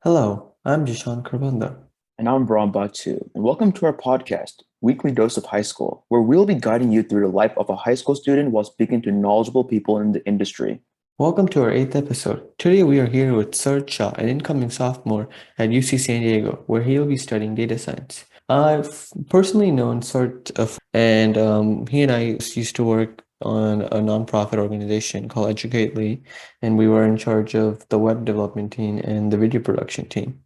Hello, I'm Jishan Krabanda. And I'm Brahm Batu, and welcome to our podcast, Weekly Dose of High School, where we'll be guiding you through the life of a high school student while speaking to knowledgeable people in the industry. Welcome to our eighth episode. Today we are here with Saarth Shah, an incoming sophomore at UC San Diego, where he'll be studying data science. I've personally known Saarth, and he and I used to work on a nonprofit organization called Educately, and we were in charge of the web development team and the video production team.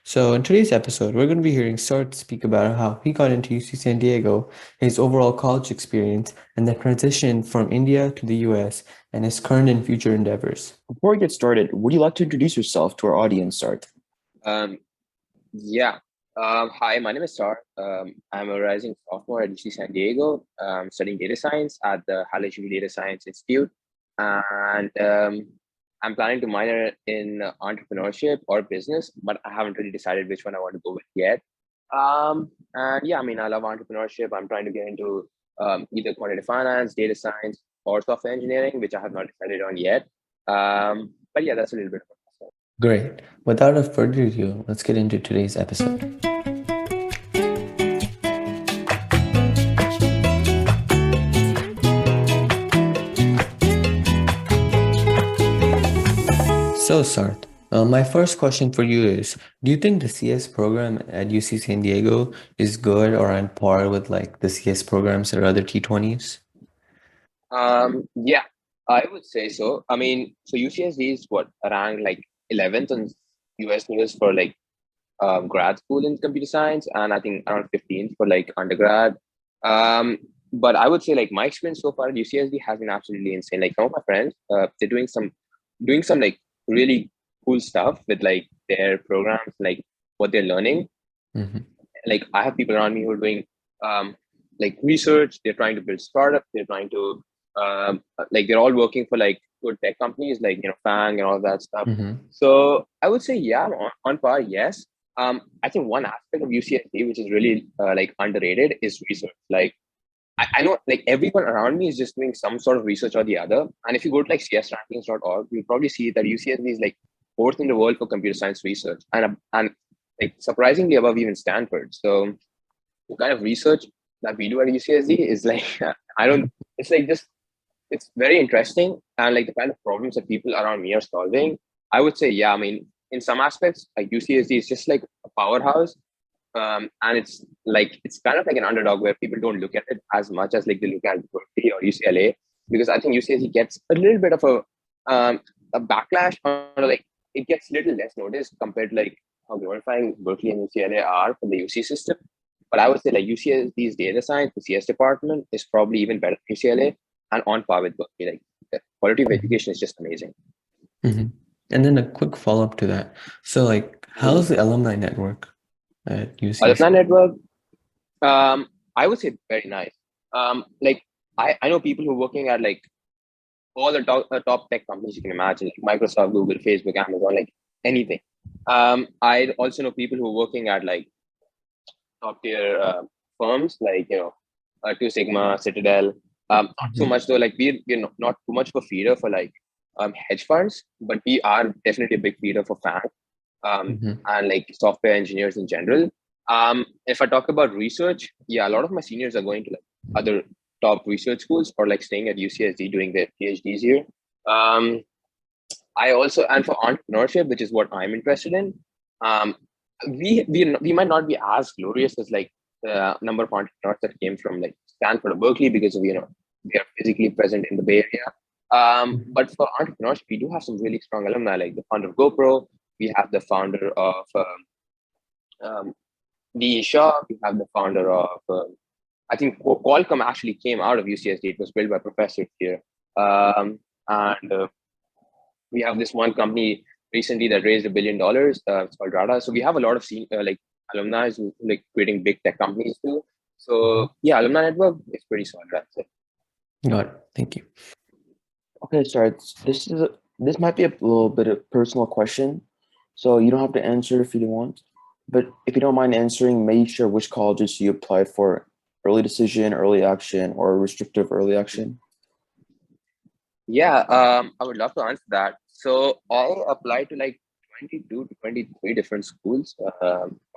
So in today's episode, we're going to be hearing Saarth speak about how he got into UC San Diego, his overall college experience, and the transition from India to the US and his current and future endeavors. Before we get started, would you like to introduce yourself to our audience, Sarth? Um, yeah. Hi, my name is Sar. I'm a rising sophomore at UC San Diego, studying data science at the Halley Data Science Institute. And I'm planning to minor in entrepreneurship or business, but I haven't really decided which one I want to go with yet. And yeah, I mean, I love entrepreneurship. I'm trying to get into either quantitative finance, data science, or software engineering, which I have not decided on yet. But yeah, that's a little bit about myself. Great. Without a further ado, let's get into today's episode. So, Sarth, my first question for you is, do you think the CS program at UC San Diego is good or on par with like the CS programs at other T20s? Yeah, I would say so. I mean, so UCSD is what around like 11th on US News for like grad school in computer science, and I think around 15th for like undergrad. Um, but I would say like my experience so far at UCSD has been absolutely insane. Like some of my friends, they're doing some like really cool stuff with like their programs, like what they're learning. Mm-hmm. Like I have people around me who are doing um, like research. They're trying to build startups. They're trying to like they're all working for like good tech companies like Fang and all that stuff. Mm-hmm. So I would say yeah, on par, yes. I think one aspect of UCSD which is really like underrated is research. Like I know like everyone around me is just doing some sort of research or the other. And if you go to like csrankings.org, you'll probably see that UCSD is like fourth in the world for computer science research and like surprisingly above even Stanford. So the kind of research that we do at UCSD is like I don't it's like just it's very interesting and like the kind of problems that people around me are solving. I would say yeah, I mean in some aspects like UCSD is just like a powerhouse. And it's kind of like an underdog where people don't look at it as much as like they look at Berkeley or UCLA, because I think UCSD gets a little bit of a backlash, or like it gets a little less noticed compared to like how glorifying Berkeley and UCLA are for the UC system. But I would say like UCSD's data science, the CS department is probably even better than UCLA and on par with Berkeley. Like the quality of education is just amazing. Mm-hmm. And then a quick follow-up to that. So, like, Mhm. how's the alumni network at Alumni UCSD? network, I would say very nice. Like I know people who are working at like all the top tech companies you can imagine, like Microsoft, Google, Facebook, Amazon, like anything. I also know people who are working at like top tier firms like Two Sigma, Citadel. Not so Mm-hmm. much though. Like we're not too much of a feeder for like hedge funds, but we are definitely a big feeder for FANG Mm-hmm. and like software engineers in general. If I talk about research, yeah, a lot of my seniors are going to like other top research schools or like staying at UCSD doing their PhDs here. Um, I also and for entrepreneurship, which is what I'm interested in, um, we might not be as glorious as like the number of entrepreneurs that came from like Stanford or Berkeley because of they are physically present in the Bay Area. But for entrepreneurship, we do have some really strong alumni, like the founder of GoPro. We have the founder of um, D. Shaw. We have the founder of I think Qualcomm actually came out of UCSD. It was built by professors here. And we have this one company recently that raised $1 billion. It's called Rada. So we have a lot of like alumni who like creating big tech companies too. So yeah, alumni network is pretty solid. That's it. Got it. Thank you. Okay, Sarth, this might be a little bit of personal question, so you don't have to answer if you don't want. But if you don't mind answering, may you share which colleges you applied for? Early decision, early action, or restrictive early action? Yeah, I would love to answer that. So I applied to like 22 to 23 different schools,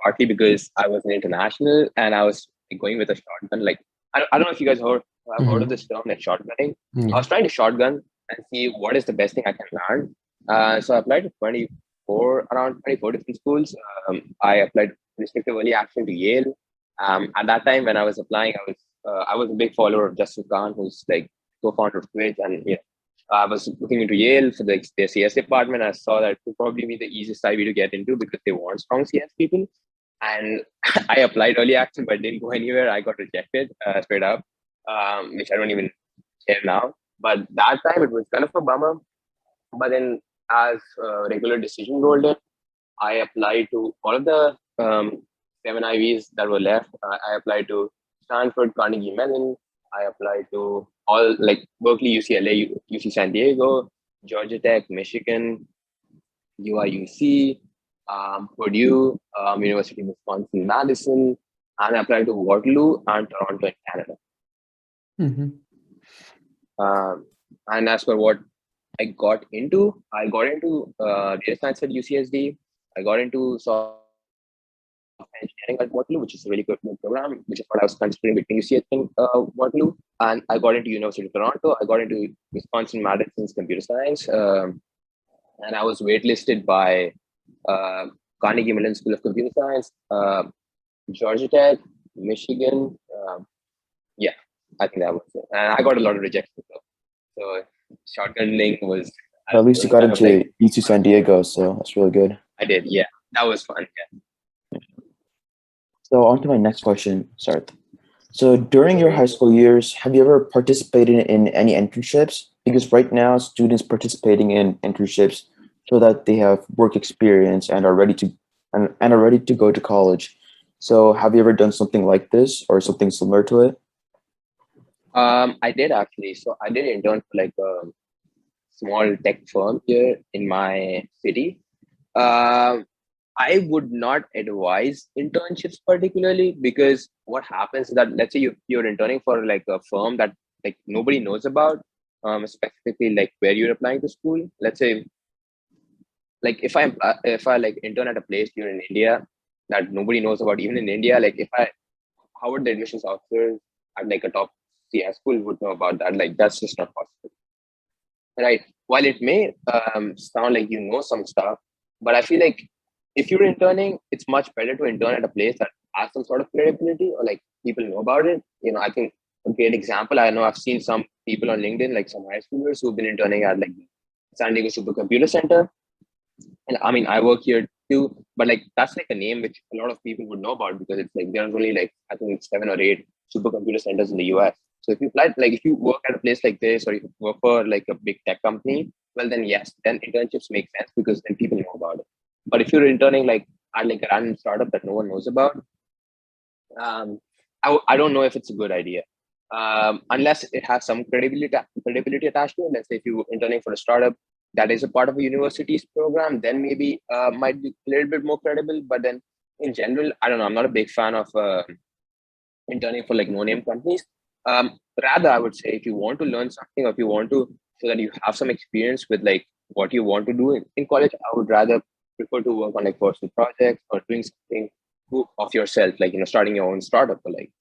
partly because I was an international and I was going with a shotgun. Like, I don't know if you guys have heard of this term, like shotgunning. I Yeah. was trying to shotgun and see what is the best thing I can learn. So I applied to 24 different schools. I applied restrictive early action to Yale. At that time, when I was applying, I was a big follower of Justin Khan, who's like co-founder of Twitch, and I was looking into Yale for their CS department. I saw that it would probably be the easiest IB to get into because they want strong CS people. And I applied early action, but didn't go anywhere. I got rejected straight up, which I don't even care now. But that time it was kind of a bummer. But then, as regular decision rolled in, I applied to all of the 7 IVs that were left. I applied to Stanford, Carnegie Mellon. I applied to all like Berkeley, UCLA, UC San Diego, Georgia Tech, Michigan, UIUC, Purdue, University of Wisconsin, Madison, and I applied to Waterloo and Toronto in Canada. And as for what I got into data science at UCSD. I got into software engineering at Waterloo, which is a really good program, which is what I was considering between UCSD and Waterloo. And I got into University of Toronto. I got into Wisconsin Madison's computer science. And I was waitlisted by Carnegie Mellon School of Computer Science, Georgia Tech, Michigan. I think that was it. And I got a lot of rejections. So shotgunning was. At least you got into UC San Diego, so that's really good. I did, yeah. That was fun. Yeah. So on to my next question, Saarth. So during your high school years, have you ever participated in any internships? Because right now, students participating in internships so that they have work experience and are ready to go to college. So have you ever done something like this or something similar to it? I did actually. So I did intern for like a small tech firm here in my city. I would not advise internships particularly because what happens is that let's say you're interning for like a firm that like nobody knows about, specifically like where you're applying to school. Let's say like if I like intern at a place here in India that nobody knows about, even in India, like how would the admissions officers at like a top CS school would know about that? Like that's just not possible, right? While it may sound like you know some stuff, but I feel like if you're interning, it's much better to intern at a place that has some sort of credibility or like people know about it. I think a great example, I know I've seen some people on LinkedIn, like some high schoolers who've been interning at like San Diego Supercomputer Center. And I mean, I work here too, but like that's like a name which a lot of people would know about because it's like there's only like I think it's 7 or 8 supercomputer centers in the US. So if you work at a place like this or you work for like a big tech company, well then yes, then internships make sense because then people know about it. But if you're interning like at like a random startup that no one knows about, I don't know if it's a good idea. Unless it has some credibility attached to it. Let's say if you're interning for a startup that is a part of a university's program, then maybe might be a little bit more credible. But then in general, I don't know. I'm not a big fan of interning for like no-name companies. Rather, I would say if you want to learn something or if you want to so that you have some experience with like what you want to do in college, I would rather prefer to work on like personal projects or doing something of yourself, like starting your own startup or like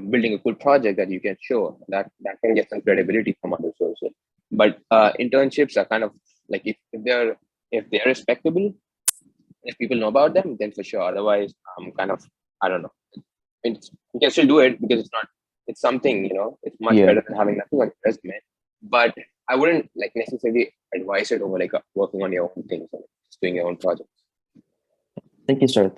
building a cool project that you can show that can get some credibility from other sources. But internships are kind of like if they're respectable, if people know about them, then for sure. Otherwise, kind of I don't know. You can still do it because it's something, it's much better than having nothing on your resume. But I wouldn't like necessarily advise it over like working on your own things or just doing your own projects. Thank you, Saarth.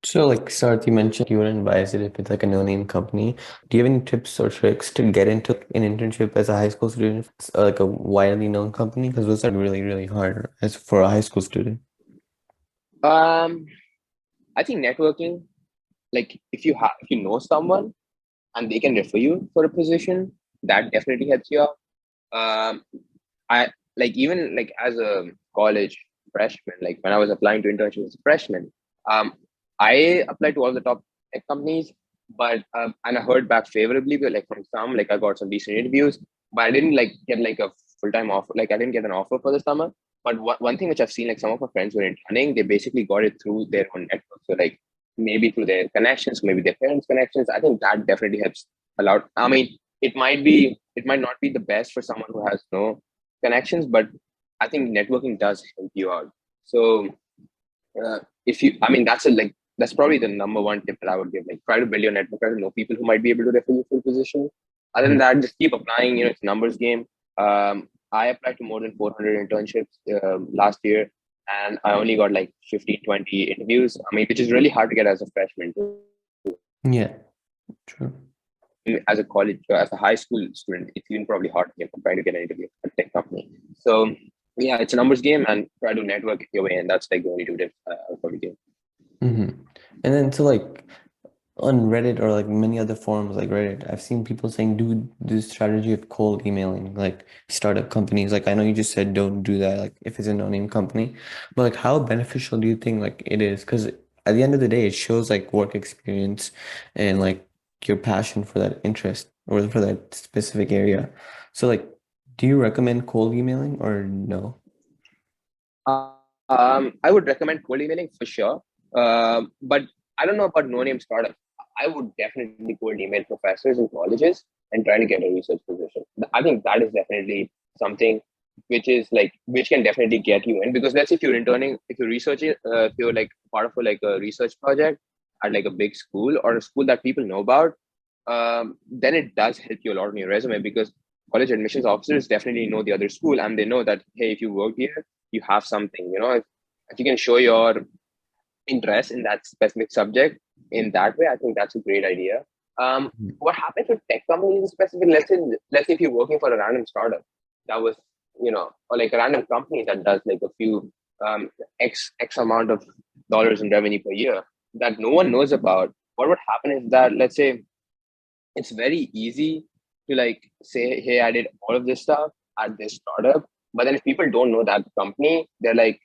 So like Saarth, you mentioned you wouldn't advise it if it's like a no-name company. Do you have any tips or tricks to get into an internship as a high school student? It's like a widely known company because those are really, really hard as for a high school student. I think networking, like if you know someone and they can refer you for a position, that definitely helps you out. I like even like as a college freshman, like when I was applying to internships as a freshman, I applied to all the top tech companies, but and I heard back favorably, but like from some, like I got some decent interviews, but I didn't like get like a full-time offer. Like I didn't get an offer for the summer. But one thing which I've seen, like some of my friends who are interning, they basically got it through their own network. So like maybe through their connections, maybe their parents' connections. I think that definitely helps a lot. I mean, it might not be the best for someone who has no connections, but I think networking does help you out. So if you, I mean, that's probably the number one tip that I would give. Like try to build your network, try to know people who might be able to refer you for a position. Other than that, just keep applying. It's a numbers game. I applied to more than 400 internships last year, and I only got like 15, 20 interviews. I mean, which is really hard to get as a freshman. Yeah, true. As a college, as a high school student, it's even probably hard to get trying to get an interview at a tech company. So yeah, it's a numbers game, and try to network your way, and that's like the only two tips I would probably give. And then so like on Reddit or like many other forums like Reddit, I've seen people saying do this strategy of cold emailing like startup companies. Like I know you just said don't do that like if it's a no-name company, but like how beneficial do you think like it is? Because at the end of the day, it shows like work experience and like your passion for that interest or for that specific area. So like, do you recommend cold emailing or no? I would recommend cold emailing for sure. But I don't know about no-name startups. I would definitely cold email professors in colleges and try to get a research position. I think that is definitely something which can definitely get you in, because let's say if you're interning, if you're researching, if you're like part of a research project at like a big school or a school that people know about, then it does help you a lot on your resume, because college admissions officers definitely know the other school, and they know that, hey, if you work here, you have something. If you can show your interest in that specific subject in that way, I think that's a great idea. What happens with tech companies in specific? Let's say if you're working for a random startup that was, or like a random company that does like a few x amount of dollars in revenue per year that no one knows about. What would happen is that, let's say, it's very easy to like say, hey, I did all of this stuff at this startup, but then if people don't know that company, they're like,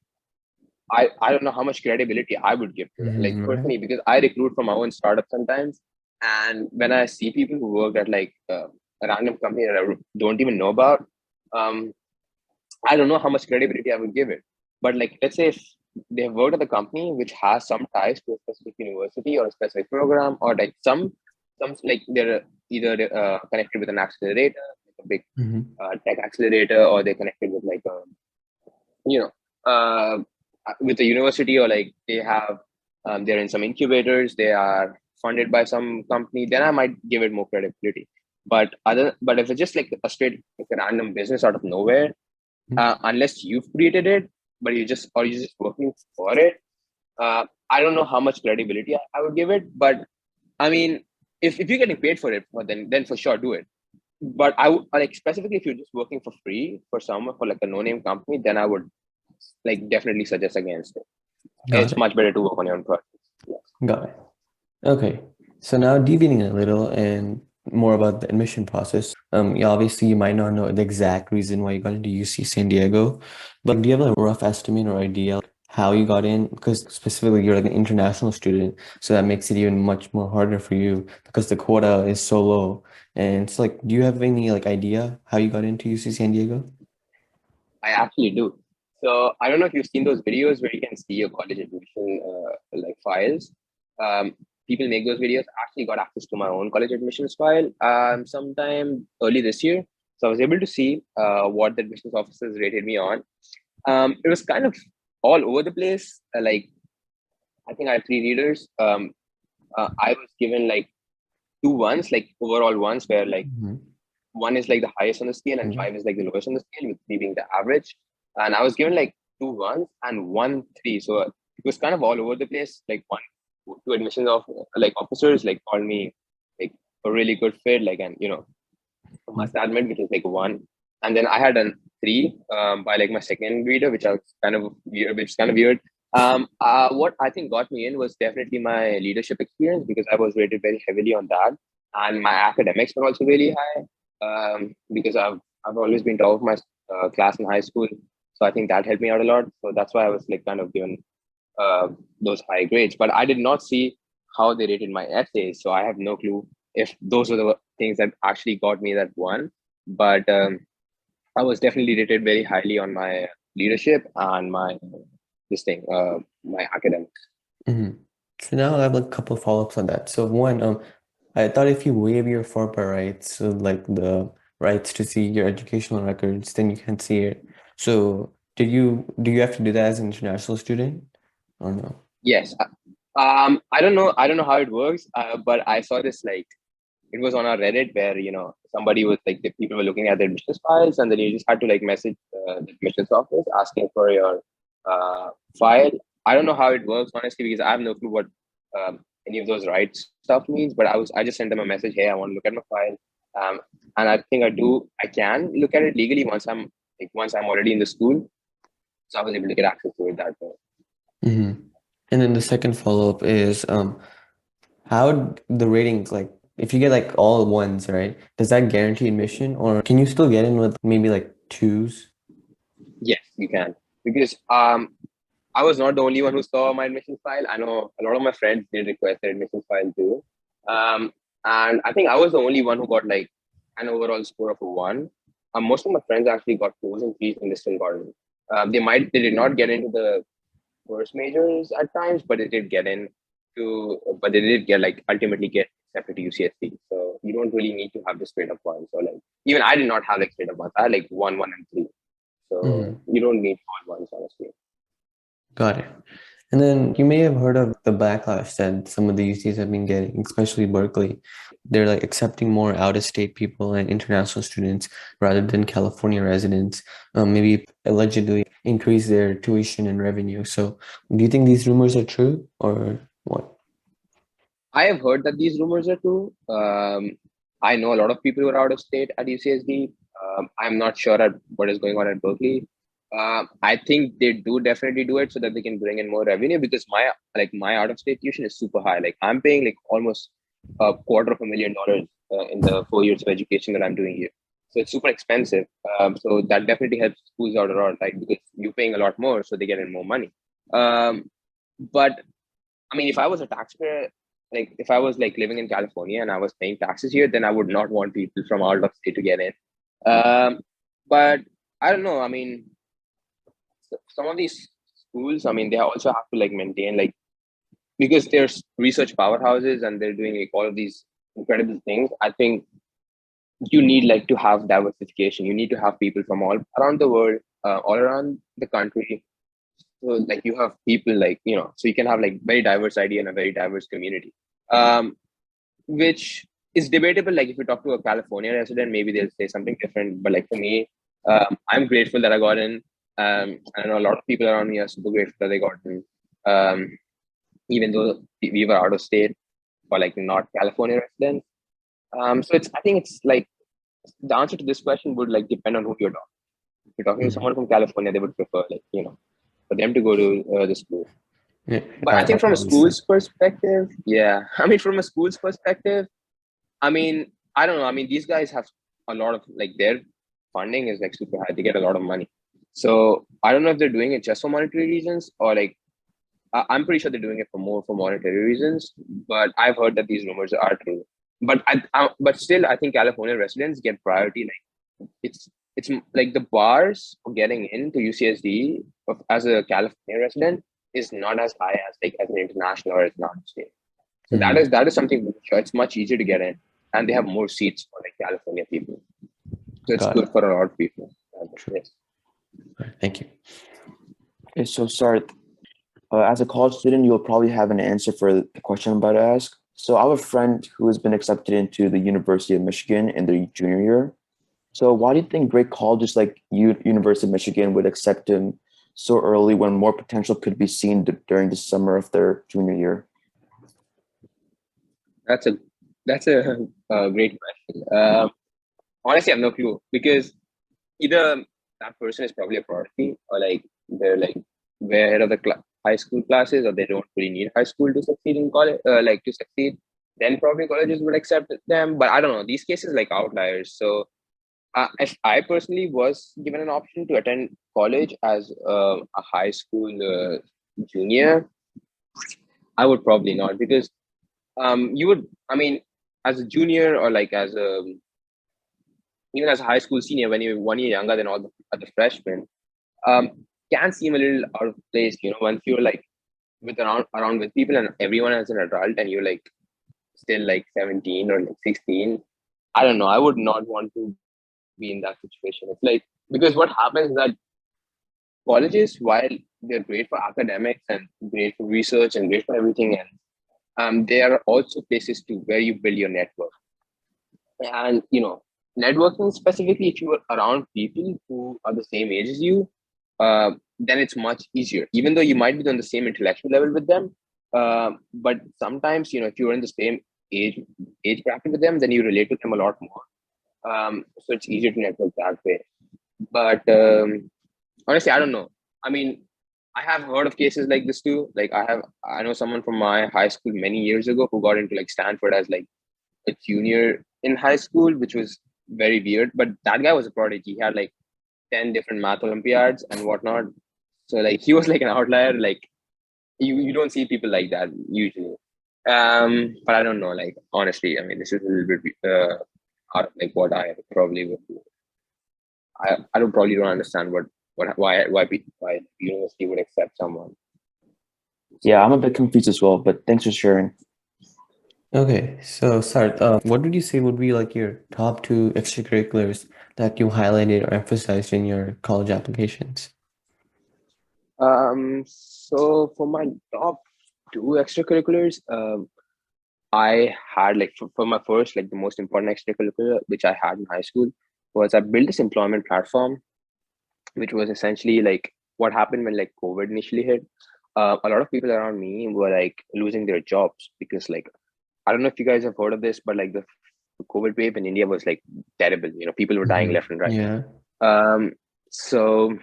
I don't know how much credibility I would give to that. Like Right. personally, because I recruit from my own startup sometimes, and when I see people who work at like a random company that I don't even know about, um, I don't know how much credibility I would give it. But like, let's say if they have worked at a company which has some ties to a specific university or a specific program, or like some like they're either connected with an accelerator, like a big tech accelerator, or they're connected with like a you know with a university, or like they have they're in some incubators, they are funded by some company, then I might give it more credibility. But if it's just like a straight like a random business out of nowhere, unless you've created it, but you're just working for it, I don't know how much credibility I would give it. But I mean, if you're getting paid for it, well, then for sure do it. But I would like, specifically if you're just working for free for someone, for like a no-name company, then I would like definitely suggest against it. Got It's it. much better to work on your own projects. Yes. Got it. Okay, so now deviating a little and more about the admission process. Yeah, obviously you might not know the exact reason why you got into UC San Diego, but do you have a rough estimate or idea like, how you got in? Because specifically you're like an international student, so that makes it even much more harder for you because the quota is so low. And it's like, do you have any like idea how you got into UC San Diego? I actually do. So I don't know if you've seen those videos where you can see your college admission like files. Um, People make those videos. I actually got access to my own college admissions file sometime early this year. So I was able to see what the admissions officers rated me on. It was kind of all over the place. Like I think I had three readers. I was given like two ones, like overall ones, where like one is like the highest on the scale and five is like the lowest on the scale, with three being the average. And I was given like two ones and one three. So it was kind of all over the place. Like two admissions of like officers like called me like a really good fit, like, and I must admit, which is like one. And then I had a three by like my second reader, which I was kind of weird, which is kind of weird. What I think got me in was definitely my leadership experience, because I was rated very heavily on that, and my academics were also really high. Because I've always been top of my class in high school, so I think that helped me out a lot. So that's why I was like kind of given those high grades. But I did not see how they rated my essays, so I have no clue if those were the things that actually got me that one. But I was definitely rated very highly on my leadership and my my academics. Hmm. So now I have like a couple of follow-ups on that. So one, I thought if you waive your FERPA rights, so like the rights to see your educational records, then you can see it. So do you have to do that as an international student or no? Yes. I don't know how it works, but I saw this like it was on our Reddit where somebody was like the people were looking at their admissions files, and then you just had to like message the admissions office asking for your file. I don't know how it works honestly because I have no clue what any of those rights stuff means. But I just sent them a message, hey, I want to look at my file, and I think I can look at it legally once I'm already in the school, so I was able to get access to it that way. Hmm. And then the second follow-up is how the ratings, like if you get like all ones, right? Does that guarantee admission or can you still get in with maybe like twos? Yes, you can because I was not the only one who saw my admission file. I know a lot of my friends did request their admission file too. Um, and I think I was the only one who got like an overall score of a one. Most of my friends actually got twos and threes and they still got in. They did not get into the first majors at times, but they did get like ultimately get accepted to UCSD. So you don't really need to have the straight up ones. So like even I did not have like straight up ones. I had like one, and three. So Hmm. you don't need all ones honestly. Got it. And then you may have heard of the backlash that some of the UCs have been getting, especially Berkeley. They're like accepting more out-of-state people and international students rather than California residents, maybe allegedly increase their tuition and revenue. So do you think these rumors are true or what? I have heard that these rumors are true. I know a lot of people who are out of state at UCSD. I'm not sure at what is going on at Berkeley. I think they do definitely do it so that they can bring in more revenue because my out of state tuition is super high. Like I'm paying like almost $250,000 in the 4 years of education that I'm doing here. So it's super expensive. So that definitely helps schools out a lot, like because you're paying a lot more, so they get in more money. Um, but I mean, if I was a taxpayer, like if I was like living in California and I was paying taxes here, then I would not want people from out of state to get in. But I don't know. I mean, some of these schools, I mean, they also have to like maintain like because there's research powerhouses and they're doing like all of these incredible things. I think you need like to have diversification. You need to have people from all around the world, all around the country. So like you have people like so you can have like very diverse idea and a very diverse community. Um, which is debatable. Like if you talk to a California resident, maybe they'll say something different. But like for me, I'm grateful that I got in. I know a lot of people around me are super grateful that they got in, even though we were out of state or like not California residents. So I think it's like the answer to this question would like depend on who you're talking. If you're talking to Mhm. someone from California, they would prefer like for them to go to the school. Yeah, But I think from a obviously. school's perspective, yeah, I mean, from a school's perspective, I mean, I don't know. I mean, these guys have a lot of like their funding is like super high. They get a lot of money. So I don't know if they're doing it just for monetary reasons or like I'm pretty sure they're doing it for monetary reasons. But I've heard that these rumors are true. But still, I think California residents get priority. Like like the bars for getting into UCSD as a California resident is not as high as like as an international or as an out of state. So Mhm. that is something which it's much easier to get in, and they have more seats for like California people. So it's Got good it. for a lot of people. True. Yes. All right, thank you. Okay, so Sarth, as a college student, you'll probably have an answer for the question I'm about to ask. So I have a friend who has been accepted into the University of Michigan in their junior year. So why do you think great colleges like University of Michigan would accept him so early when more potential could be seen during the summer of their junior year? That's a that's a great question. Honestly, I have no clue because either that person is probably a prodigy or like they're like way ahead of the high school classes or they don't really need high school to succeed in college like to succeed, then probably colleges would accept them. But I don't know, these cases like outliers. So if I personally was given an option to attend college as a high school junior, I would probably not because you would, I mean, as a junior or like as a even as a high school senior when you're 1 year younger than all the other freshmen, can seem a little out of place, once you're like with around with people and everyone as an adult and you're like still like 17 or like 16. I don't know. I would not want to be in that situation. It's like, because what happens is that colleges, while they're great for academics and great for research and great for everything else, they are also places to where you build your network. And networking specifically, if you are around people who are the same age as you, then it's much easier. Even though you might be on the same intellectual level with them, but sometimes if you're in the same age bracket with them, then you relate to them a lot more. So it's easier to network that way. But honestly, I don't know. I mean, I have heard of cases like this too. Like I know someone from my high school many years ago who got into like Stanford as like a junior in high school, which was very weird. But that guy was a prodigy. He had like 10 different math Olympiads and whatnot. So like he was like an outlier. Like you don't see people like that usually. But I don't know. Like honestly, I mean, this is a little bit out of like what I probably would do. I don't probably don't understand why university would accept someone. Yeah, I'm a bit confused as well, but thanks for sharing. Okay, so Sarth, what would you say would be like your top two extracurriculars that you highlighted or emphasized in your college applications? So for my top two extracurriculars, I had like for my first, like the most important extracurricular which I had in high school was I built this employment platform, which was essentially like what happened when like COVID initially hit. A lot of people around me were like losing their jobs because like I don't know if you guys have heard of this, but like the COVID wave in India was like terrible. People were dying left and right. Yeah. So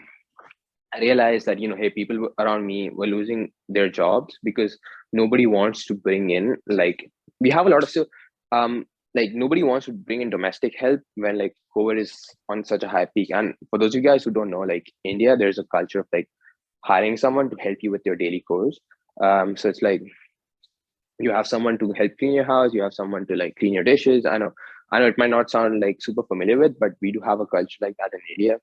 I realized that hey, people around me were losing their jobs because nobody wants to bring in like we have a lot of so like nobody wants to bring in domestic help when like COVID is on such a high peak. And for those of you guys who don't know, like India, there's a culture of like hiring someone to help you with your daily chores. So it's like you have someone to help clean your house, you have someone to like clean your dishes. I know it might not sound like super familiar with, but we do have a culture like that in India.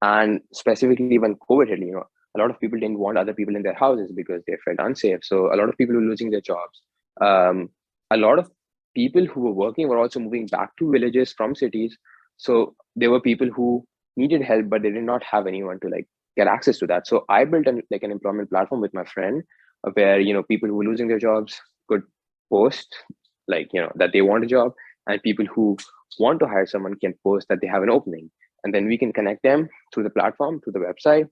And specifically when COVID hit, a lot of people didn't want other people in their houses because they felt unsafe. So a lot of people were losing their jobs. A lot of people who were working were also moving back to villages from cities. So there were people who needed help, but they did not have anyone to like get access to that. So I built an employment platform with my friend where people who were losing their jobs could post like that they want a job, and people who want to hire someone can post that they have an opening, and then we can connect them through the platform, through the website.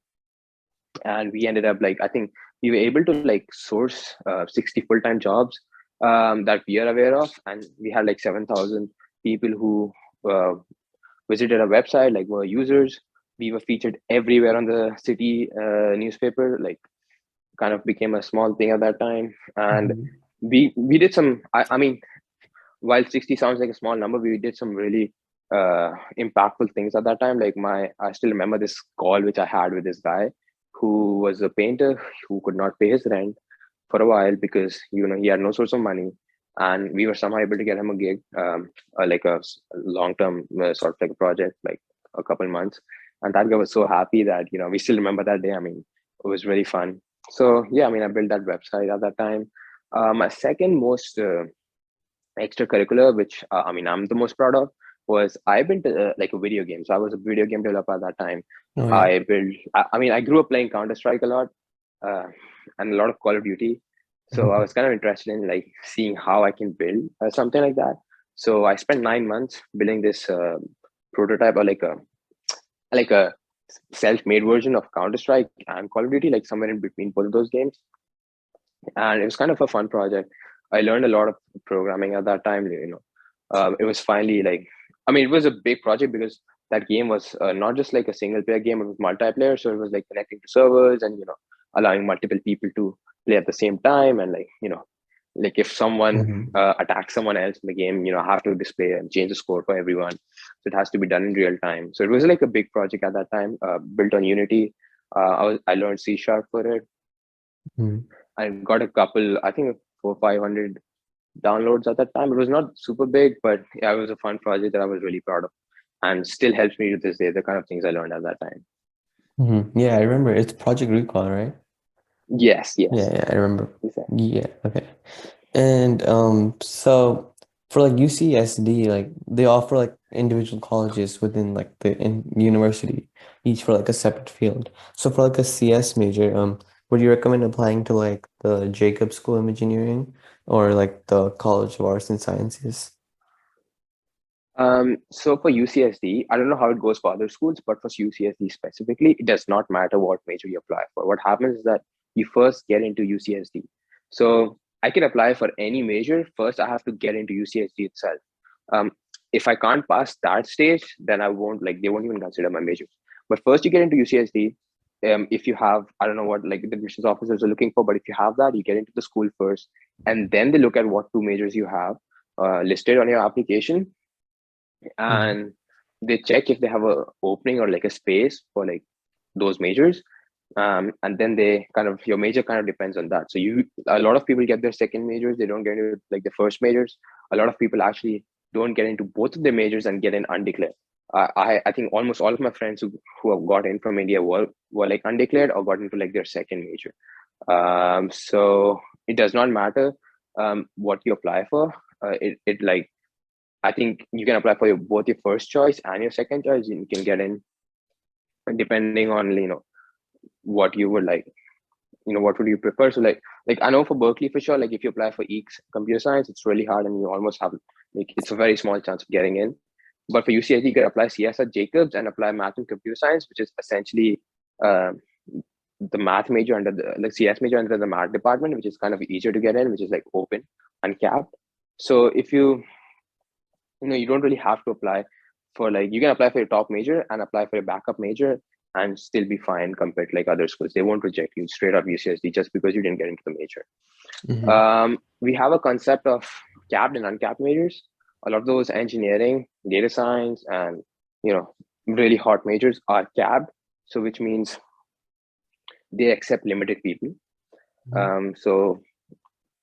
And we ended up like I think we were able to like source 60 full-time jobs that we are aware of, and we had like 7,000 people who visited our website, like were users. We were featured everywhere on the city newspaper, like kind of became a small thing at that time. And we did some I mean, while 60 sounds like a small number, we did some really impactful things at that time. Like I still remember this call which I had with this guy who was a painter who could not pay his rent for a while because he had no source of money, and we were somehow able to get him a gig, like a long-term sort of like a project, like a couple months. And that guy was so happy that we still remember that day. I mean, it was really fun. So yeah, I mean, I built that website at that time. My second most extracurricular, which I mean I'm the most proud of, was I built like a video game. So I was a video game developer at that time. Oh yeah. I built. I mean, I grew up playing Counter-Strike a lot, uh, and a lot of Call of Duty. So I was kind of interested in like seeing how I can build something like that. So I spent 9 months building this prototype, or like a self-made version of Counter-Strike and Call of Duty, like somewhere in between both of those games. And it was kind of a fun project. I learned a lot of programming at that time. It was finally like, I mean, it was a big project because that game was not just like a single player game; it was multiplayer. So it was like connecting to servers and allowing multiple people to play at the same time. And like if someone attacks someone else in the game, I have to display and change the score for everyone. So it has to be done in real time. So it was like a big project at that time, built on Unity. I learned C# for it. I got a couple, I think 500 downloads at that time. It was not super big, but yeah, it was a fun project that I was really proud of, and still helps me to this day, the kind of things I learned at that time. Yeah, I remember. It's Project Recall, right? Yes, Yeah, yes. yeah, I remember. Exactly. Yeah, okay. And so for like UCSD, like they offer like individual colleges within like the university, each for like a separate field. So for like a CS major, would you recommend applying to like the Jacob School of Engineering or like the College of Arts and Sciences? So for UCSD, I don't know how it goes for other schools, but for UCSD specifically, it does not matter what major you apply for. What happens is that you first get into UCSD. So I can apply for any major. First, I have to get into UCSD itself. Um, if I can't pass that stage, then I won't like they won't even consider my major. But first, you get into UCSD. If you have, I don't know what like the admissions officers are looking for, but if you have that, you get into the school first, and then they look at what two majors you have listed on your application, Mhm. and they check if they have a opening or like a space for like those majors. And then they kind of your major kind of depends on that. So you a lot of people get their second majors, they don't get into like the first majors. A lot of people actually don't get into both of their majors and get in undeclared. I think almost all of my friends who have got in from India were like undeclared or got into like their second major. So it does not matter what you apply for. It like I think you can apply for both your first choice and your second choice, and you can get in depending on what you would like. What would you prefer? So like I know for Berkeley for sure. Like if you apply for computer science, it's really hard, and you almost have like it's a very small chance of getting in. But for UCSD, you can apply CS at Jacobs and apply math and computer science, which is essentially uh, the math major under the like CS major under the math department, which is kind of easier to get in, which is like open, uncapped. So if you don't really have to apply for like you can apply for your top major and apply for your backup major and still be fine compared to like other schools. They won't reject you straight up UCSD just because you didn't get into the major. Mhm. We have a concept of capped and uncapped majors. A lot of those engineering, data science, and you know really hot majors are capped. So which means they accept limited people. Mhm. So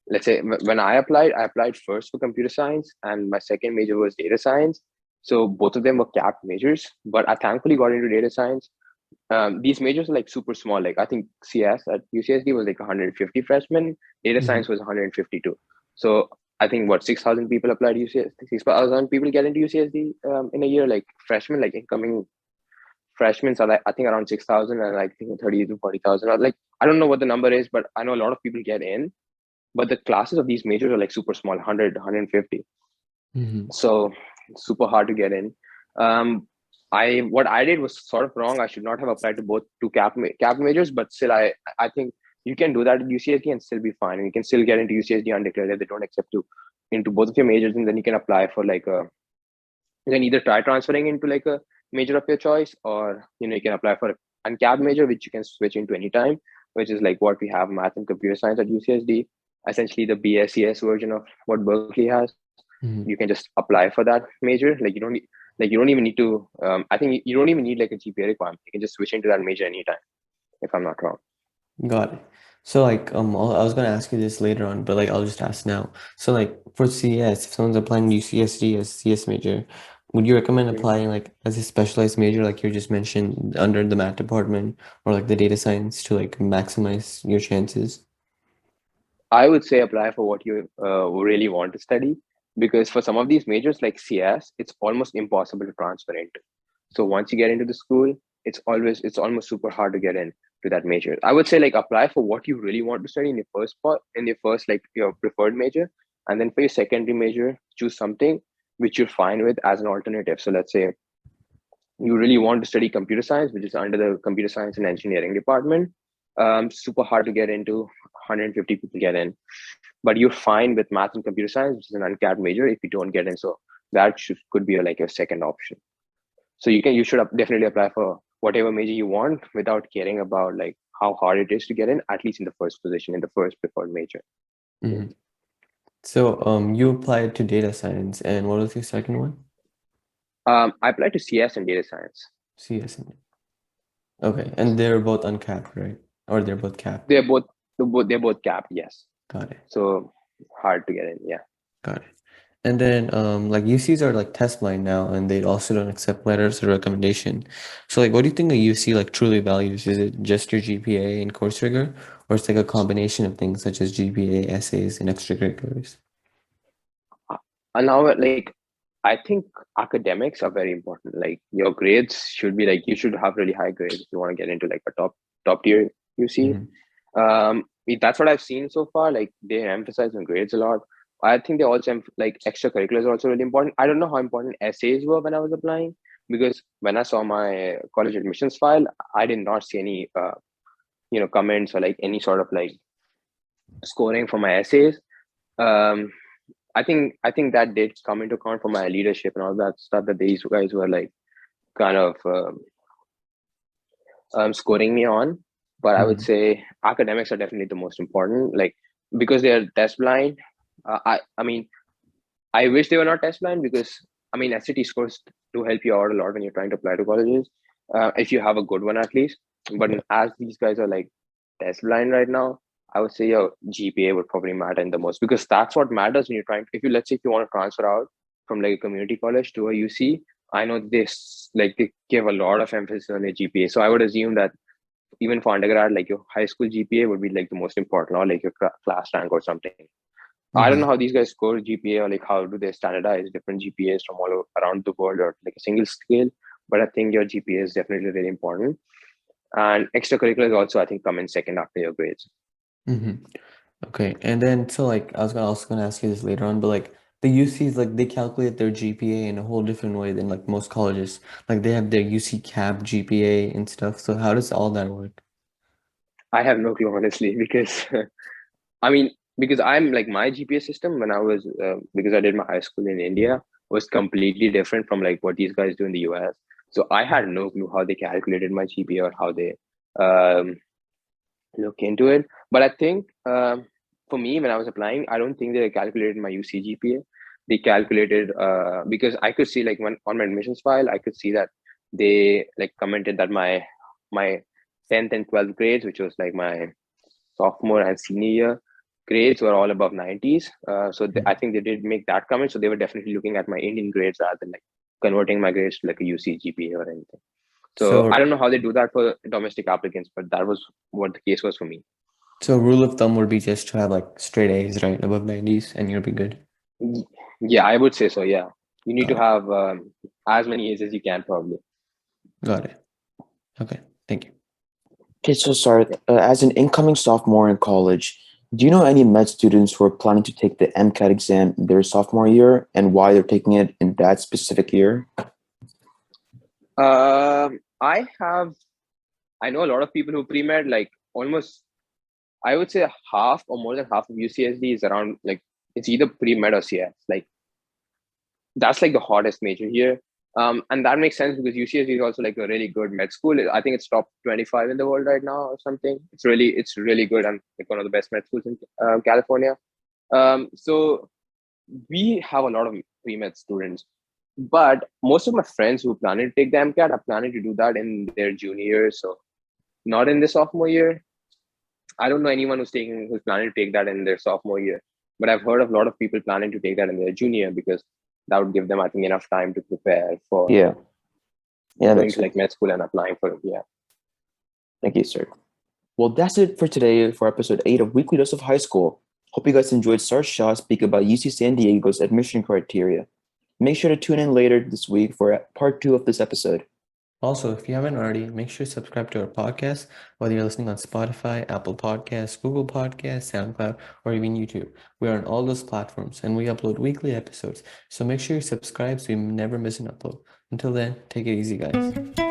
let's say when I applied first for computer science, and my second major was data science. So both of them were capped majors, but I thankfully got into data science. These majors are like super small. Like I think CS at UCSD was like 150 freshmen. Data science Mhm. was 152. So I think what 6,000 people applied to UCSD. 6,000 people get into UCSD in a year. Like freshmen, like incoming freshmen are like I think around 6,000, and like I think 30 to 40,000. Like I don't know what the number is, but I know a lot of people get in, but the classes of these majors are like super small, 100, 150. Mhm. So super hard to get in. What I did was sort of wrong. I should not have applied to both two cap majors, but still I think you can do that at UCSD and still be fine. And you can still get into UCSD undeclared if they don't accept you into both of your majors, and then you can apply for like a you can either try transferring into like a major of your choice, or you can apply for an uncapped major which you can switch into anytime, which is like what we have math and computer science at UCSD, essentially the BSCS version of what Berkeley has. You Mhm. can just apply for that major. Like you don't even need to I think you don't even need like a GPA requirement. You can just switch into that major anytime, if I'm not wrong. Got it. So like I was gonna ask you this later on, but like I'll just ask now. So like for CS, if someone's applying to UCSD as CS major, would you recommend Mhm. applying like as a specialized major like you just mentioned under the math department or like the data science to like maximize your chances? I would say apply for what you really want to study, because for some of these majors like CS, it's almost impossible to transfer into. So once you get into the school, it's almost super hard to get in to that major. I would say like apply for what you really want to study in your first part, in your first like your preferred major, and then for your secondary major, choose something which you're fine with as an alternative. So let's say you really want to study computer science, which is under the computer science and engineering department. Super hard to get into. 150 people get in, but you're fine with math and computer science, which is an uncapped major, if you don't get in. So that could be like your second option. So you should definitely apply for whatever major you want without caring about like how hard it is to get in, at least in the first position, in the first preferred major. Hmm. So you applied to data science and what was your second one? I applied to CS and data science. CS. Okay, and they're both uncapped, right? Or they're both capped. They're they're both capped, yes. Got it. So hard to get in, yeah. Got it. And then like UCs are like test blind now, and they also don't accept letters of recommendation. So like what do you think a UC like truly values? Is it just your GPA and course rigor, or it's like a combination of things such as GPA, essays, and extracurriculars? And now, like, I think academics are very important. Like, your grades should be like, you should have really high grades if you want to get into like a top tier UC. Mhm. That's what I've seen so far. Like, they emphasize on grades a lot. I think they also like extracurriculars are also really important. I don't know how important essays were when I was applying, because when I saw my college admissions file, I did not see any comments or like any sort of like scoring for my essays. Um, I think that did come into account for my leadership and all that stuff, that these guys were like kind of scoring me on. But I would Mhm. say academics are definitely the most important, like, because they are test blind. I mean, I wish they were not test blind, because I mean, SAT scores do help you out a lot when you're trying to apply to colleges, if you have a good one at least. But Yeah. as these guys are like test blind right now, I would say your GPA would probably matter in the most, because that's what matters when you're trying. If you, let's say, if you want to transfer out from like a community college to a UC, I know this, like, they give a lot of emphasis on your GPA. So I would assume that even for undergrad, like your high school GPA would be like the most important, or like your class rank or something. I don't know Mhm. how these guys score GPA, or like how do they standardize different GPAs from all around the world, or like a single scale. But I think your GPA is definitely really important. And extracurriculars also, I think, come in second after your grades. Mhm. Okay, and then so like I was also gonna ask you this later on, but like the UCs like they calculate their GPA in a whole different way than like most colleges. Like they have their UC cap GPA and stuff. So how does all that work? I have no clue, honestly, because I mean, because I'm like, my GPA system when I was because I did my high school in India was completely different from like what these guys do in the US. So I had no clue how they calculated my GPA, or how they um, look into it. But I think for me, when I was applying, I don't think they calculated my UC GPA. They calculated because I could see, like, when on my admissions file, I could see that they like commented that my 10th and 12th grades, which was like my sophomore and senior year grades, were all above 90s. So I Mhm. think they did make that comment. So they were definitely looking at my Indian grades rather than like converting my grades to like a UC GPA or anything. So I So don't know how they do that for domestic applicants, but that was what the case was for me. so rule of thumb would be just to have like straight A's, right? Above 90s and you'll be good. Yeah, I would say so. Yeah, you need to Got it. have as many A's as you can, probably. Got it. Okay. Thank you. Okay, so Sarth, as an incoming sophomore in college, do you know any med students who are planning to take the MCAT exam in their sophomore year and why they're taking it in that specific year? I know a lot of people who pre-med, like almost, I would say half or more than half of UCSD is around, like, it's either pre-med or CS. Like, that's like the hottest major here. And that makes sense because UCSD is also like a really good med school. I think it's top 25 in the world right now or something. It's really good, and like one of the best med schools in California. So we have a lot of pre-med students, but most of my friends who planning to take the MCAT are planning to do that in their junior year, so not in the sophomore year. I don't know anyone who's planning to take that in their sophomore year, but I've heard of a lot of people planning to take that in their junior, because that would give them, I think, enough time to prepare for Yeah, yeah, that going makes to like sense. med school and applying for it. Yeah. Thank you, sir. Well, that's it for today for episode 8 of Weekly Dose of High School. Hope you guys enjoyed Saarth Shah speak about UC San Diego's admission criteria. Make sure to tune in later this week for part 2 of this episode. Also, if you haven't already, make sure to subscribe to our podcast, whether you're listening on Spotify, Apple Podcasts, Google Podcasts, SoundCloud, or even YouTube. We are on all those platforms and we upload weekly episodes. So make sure you subscribe so you never miss an upload. Until then, take it easy, guys.